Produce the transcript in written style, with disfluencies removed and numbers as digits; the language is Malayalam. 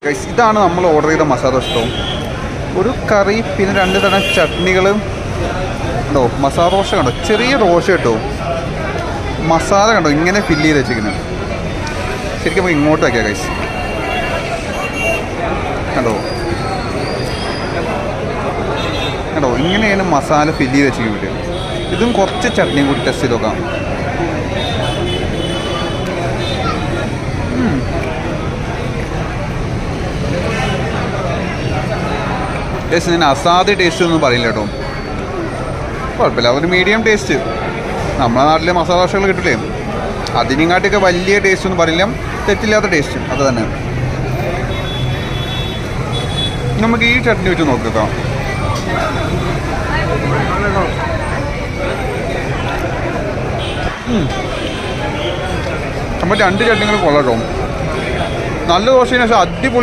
ഗൈസ്, ഇതാണ് നമ്മൾ ഓർഡർ ചെയ്ത മസാല ദോശ. ഒരു കറി, പിന്നെ 2 തരം ചട്നികളും ഉണ്ടോ. മസാല ദോശ കണ്ടോ, ചെറിയ ദോശ കേട്ടോ. മസാല കണ്ടോ ഇങ്ങനെ ഫില്ല് ചെയ്ത് വെച്ചിരിക്കുന്നത്. ശരിക്കും നമുക്ക് ഇങ്ങോട്ട് വയ്ക്കാം ഗൈസ്. കണ്ടോ കണ്ടോ ഇങ്ങനെയാണ് മസാല ഫില്ല് ചെയ്ത് വെച്ചിരിക്കുന്നത്. ഇതും കുറച്ച് ചട്നിയും കൂടി ടെസ്റ്റ് ചെയ്ത് നോക്കാം. ടേസ്റ്റ് ഞാൻ അസാധ്യ ടേസ്റ്റ് ഒന്നും പറയില്ല കേട്ടോ. കുഴപ്പമില്ല, ഒരു മീഡിയം ടേസ്റ്റ്. നമ്മളെ നാട്ടിലെ മസാല ദോശകൾ കിട്ടില്ലേ, അതിനെക്കാട്ടിയൊക്കെ വലിയ ടേസ്റ്റ് ഒന്നും പറയില്ല, തെറ്റില്ലാത്ത ടേസ്റ്റ് അത് തന്നെ. നമുക്ക് ഈ ചട്നി വെച്ച് നോക്കാം. നമ്മൾ 2 ചട്നികൾ കൊള്ളാം കേട്ടോ. നല്ല ദോശ അടിപൊളി